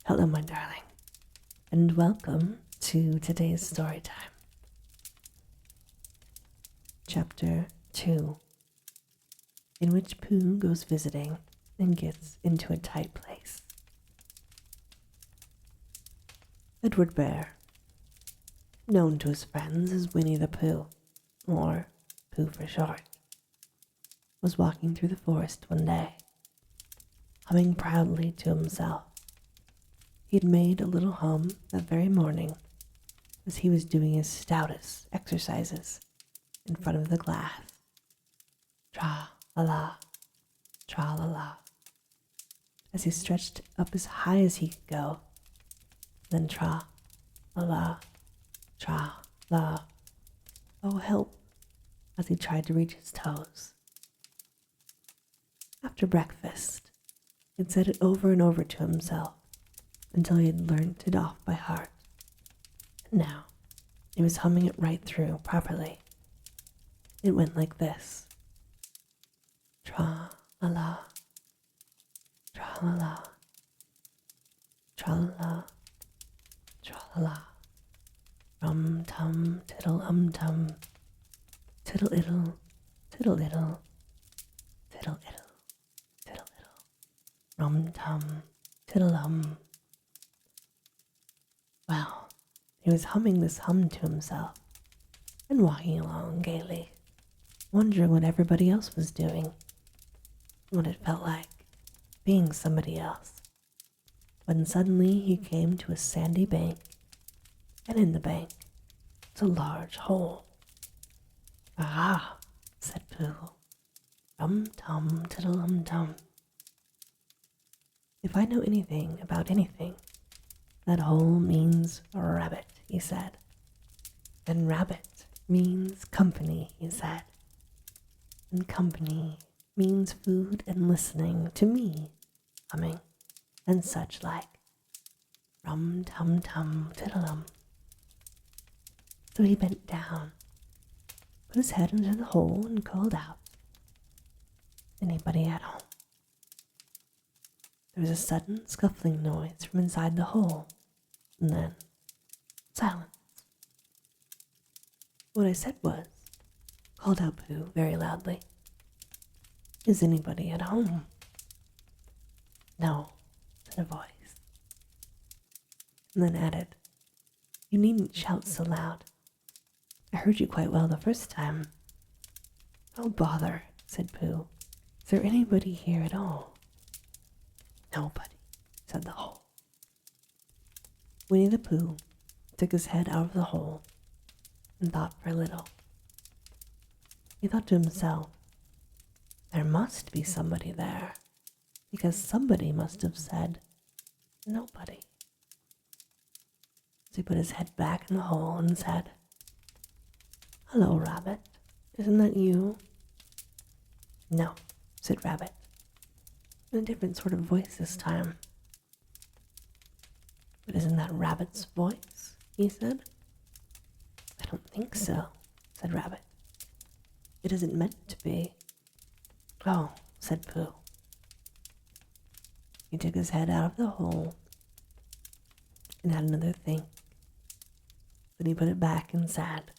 Hello, my darling, and welcome to today's story time. Chapter 2, in which Pooh goes visiting and gets into a tight place. Edward Bear, known to his friends as Winnie the Pooh, or Pooh for short, was walking through the forest one day, humming proudly to himself. He had made a little hum that very morning as he was doing his stoutest exercises in front of the glass. Tra-la-la, tra-la-la, as he stretched up as high as he could go, then tra-la-la, tra-la, oh help, as he tried to reach his toes. After breakfast, he'd said it over and over to himself until he had learnt it off by heart. And now he was humming it right through properly. It went like this. Tra-la-la, tra-la-la, tra-la-la, tra-la-la, rum-tum, tiddle-um-tum, tiddle-iddle, tiddle-iddle, tiddle-iddle, tiddle-iddle, rum-tum, tiddle-um. Well, he was humming this hum to himself and walking along gaily, wondering what everybody else was doing, what it felt like being somebody else, when suddenly he came to a sandy bank, and in the bank was a large hole. "Ah," said Pooh, "rum-tum, tiddle-um-tum. If I know anything about anything, that hole means rabbit," he said. "And rabbit means company," he said. "And company means food and listening to me, humming, and such like. Rum-tum-tum, tiddle-um." So he bent down, put his head into the hole, and called out, "Anybody at home?" There was a sudden scuffling noise from inside the hole, and then silence. "What I said was," called out Pooh very loudly, "is anybody at home?" "No," said a voice, and then added, "You needn't shout so loud. I heard you quite well the first time." "Oh, bother," said Pooh. "Is there anybody here at all?" "Nobody," said the hole. Winnie the Pooh took his head out of the hole and thought for a little. He thought to himself, there must be somebody there, because somebody must have said nobody. So he put his head back in the hole and said, "Hello, Rabbit. Isn't that you?" "No," said Rabbit, in a different sort of voice this time. "But isn't that Rabbit's voice?" he said. "I don't think so," said Rabbit. "It isn't meant to be." "Oh," said Pooh. He took his head out of the hole and had another think. Then he put it back and said,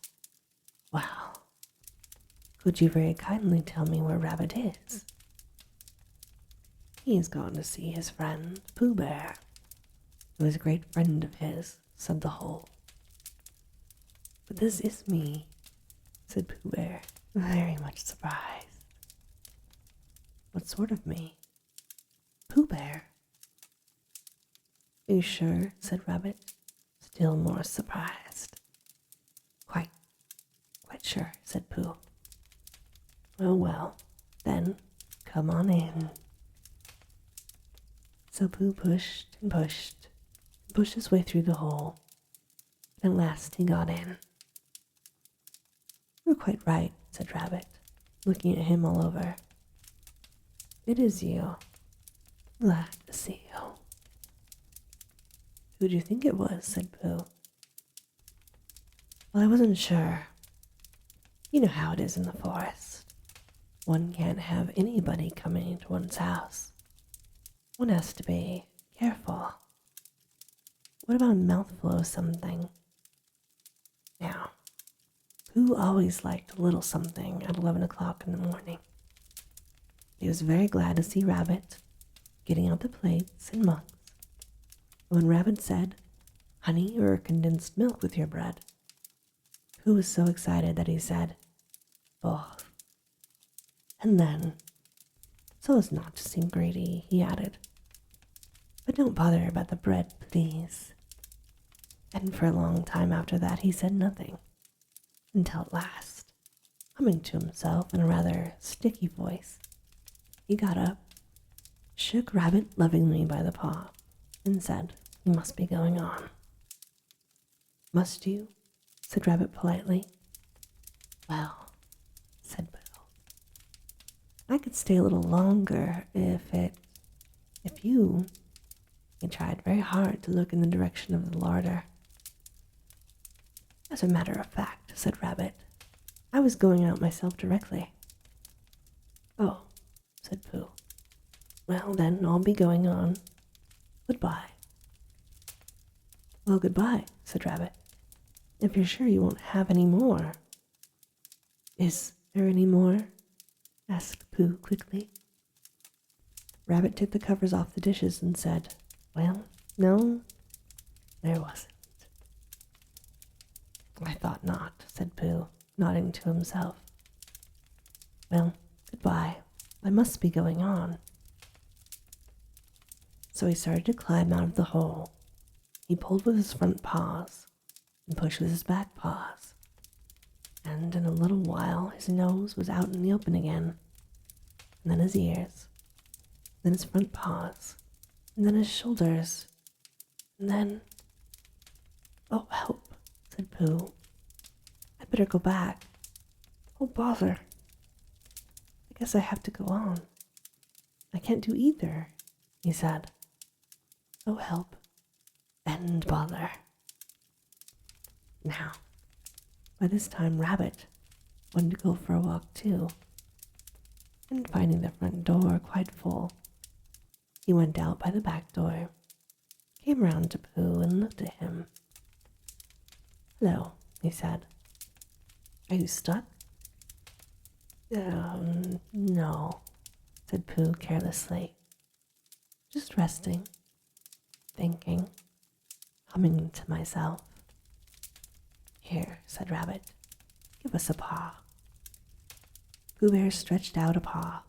"Well, could you very kindly tell me where Rabbit is?" "He's gone to see his friend Pooh Bear, who is a great friend of his," said the hole. "But this is me," said Pooh Bear, very much surprised. "What sort of me?" "Pooh Bear." "Are you sure?" said Rabbit, still more surprised. Quite sure," said Pooh. "Oh well, then come on in." So Pooh pushed and pushed his way through the hole, and at last he got in. "You're quite right," said Rabbit, looking at him all over. "It is you. Glad to see you." "Who'd you think it was?" said Pooh. "Well, I wasn't sure. You know how it is in the forest. One can't have anybody coming into one's house. One has to be careful." What about a mouthful of something? Now, Pooh always liked a little something at 11 o'clock in the morning. He was very glad to see Rabbit getting out the plates and mugs. When Rabbit said, "Honey or condensed milk with your bread," Pooh was so excited that he said, "Both." And then, so as not to seem greedy, he added, "But don't bother about the bread, please." And for a long time after that he said nothing, until at last, humming to himself in a rather sticky voice, he got up, shook Rabbit lovingly by the paw, and said he must be going on. "Must you?" said Rabbit politely. "Well," said Pooh, "I could stay a little longer if you—" He tried very hard to look in the direction of the larder. "As a matter of fact," said Rabbit, "I was going out myself directly." "Oh," said Pooh. "Well, then I'll be going on. Goodbye." "Well, goodbye," said Rabbit. "If you're sure you won't have any more." "Is there any more?" asked Pooh quickly. Rabbit took the covers off the dishes and said, "Well, no, there wasn't." "I thought not," said Pooh, nodding to himself. "Well, goodbye. I must be going on." So he started to climb out of the hole. He pulled with his front paws and pushed with his back paws. And in a little while his nose was out in the open again, and then his ears, then his front paws, and then his shoulders, and then— "Oh, help," said Pooh. "I'd better go back. Oh, bother. I guess I have to go on. I can't do either," he said. "Oh, help and bother." Now, by this time Rabbit wanted to go for a walk too, and finding the front door quite full, he went out by the back door, came round to Pooh and looked at him. "Hello," he said. "Are you stuck?" No," said Pooh carelessly. "Just resting, thinking, humming to myself." "Here," said Rabbit, "give us a paw." Pooh Bear stretched out a paw,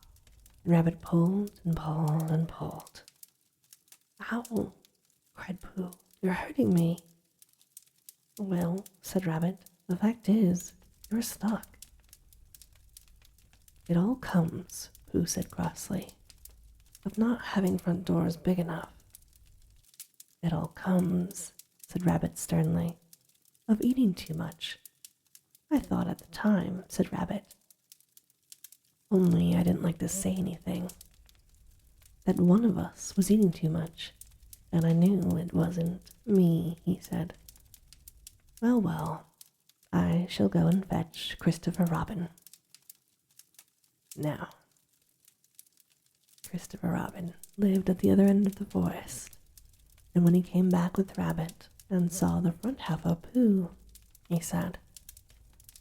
and Rabbit pulled and pulled and pulled. "Ow!" cried Pooh. "You're hurting me." "Well," said Rabbit, "the fact is, you're stuck." "It all comes," Pooh said crossly, "of not having front doors big enough." "It all comes," said Rabbit sternly, "of eating too much." "I thought at the time," said Rabbit. "Only I didn't like to say anything. That one of us was eating too much, and I knew it wasn't me," he said. "Well, well, I shall go and fetch Christopher Robin." Now, Christopher Robin lived at the other end of the forest, and when he came back with Rabbit and saw the front half of Pooh, he said,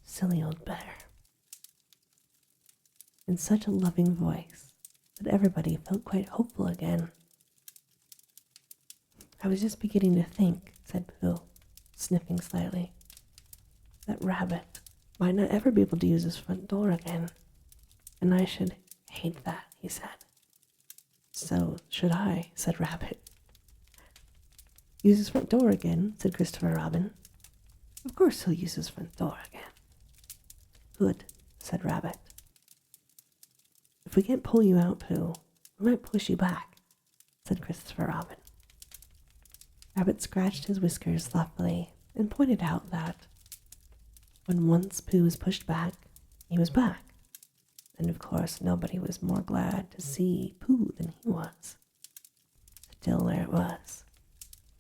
"Silly old bear," in such a loving voice that everybody felt quite hopeful again. "I was just beginning to think," said Pooh, sniffing slightly, "that Rabbit might not ever be able to use his front door again, and I should hate that," he said. "So should I," said Rabbit. "Use his front door again," said Christopher Robin. "Of course he'll use his front door again." "Good," said Rabbit. "If we can't pull you out, Pooh, we might push you back," said Christopher Robin. Rabbit scratched his whiskers thoughtfully and pointed out that when once Pooh was pushed back, he was back. And of course nobody was more glad to see Pooh than he was. Still, there it was.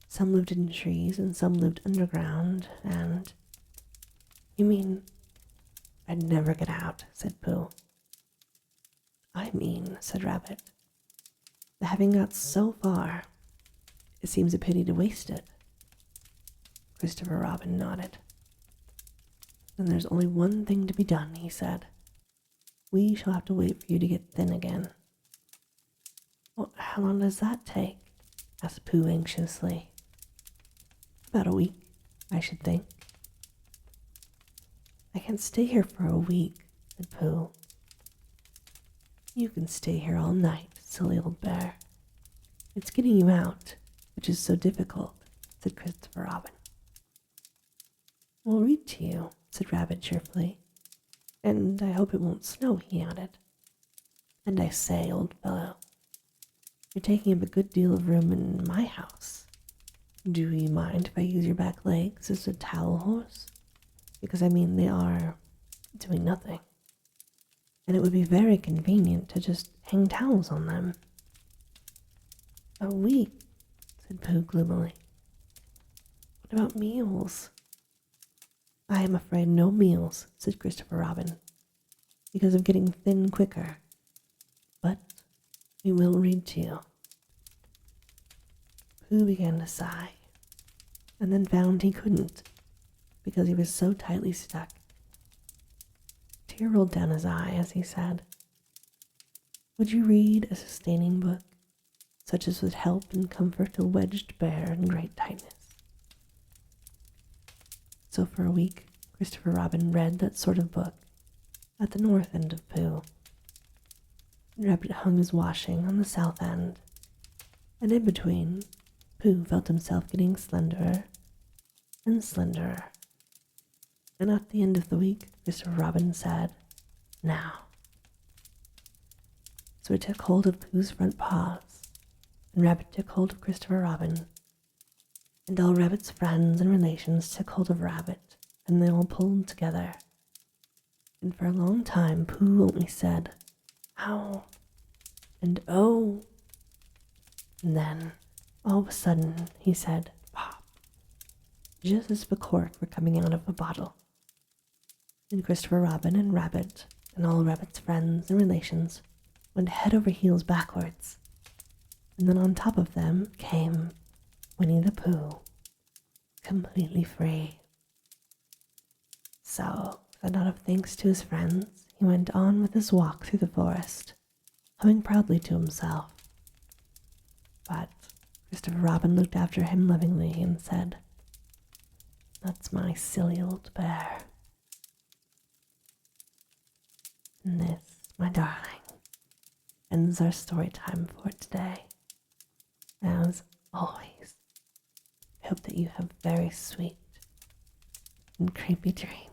Some lived in trees and some lived underground, and— "You mean I'd never get out," said Pooh. "I mean," said Rabbit, "that having got so far, it seems a pity to waste it. Christopher Robin nodded. Then there's only one thing to be done, he said. We shall have to wait for you to get thin again. Well, how long does that take? Asked Pooh anxiously. About a week, I should think. I can't stay here for a week, said Pooh. You can stay here all night, silly old bear. It's getting you out, which is so difficult, said Christopher Robin. We'll read to you, said Rabbit cheerfully. And I hope it won't snow, he added. And I say, old fellow, you're taking up a good deal of room in my house. Do you mind if I use your back legs as a towel horse? Because they are doing nothing. And it would be very convenient to just hang towels on them. A week, said Pooh gloomily. What about meals? I am afraid no meals, said Christopher Robin, because of getting thin quicker. But we will read to you. Pooh began to sigh, and then found he couldn't, because he was so tightly stuck. A tear rolled down his eye as he said, Would you read a sustaining book, such as would help and comfort a wedged bear in great tightness? So for a week, Christopher Robin read that sort of book at the north end of Pooh. Rabbit hung his washing on the south end, and in between, Pooh felt himself getting slenderer and slenderer. And at the end of the week, Christopher Robin said, Now. So he took hold of Pooh's front paws, and Rabbit took hold of Christopher Robin, and all Rabbit's friends and relations took hold of Rabbit, and they all pulled together. And for a long time, Pooh only said, Ow, and oh. And then, all of a sudden, he said, Pop, just as if a cork were coming out of a bottle. And Christopher Robin and Rabbit, and all Rabbit's friends and relations, went head over heels backwards. And then on top of them came Winnie the Pooh, completely free. So, with a nod of thanks to his friends, he went on with his walk through the forest, humming proudly to himself. But Christopher Robin looked after him lovingly and said, That's my silly old bear. And this, my darling, ends our story time for today. As always, I hope that you have very sweet and creepy dreams.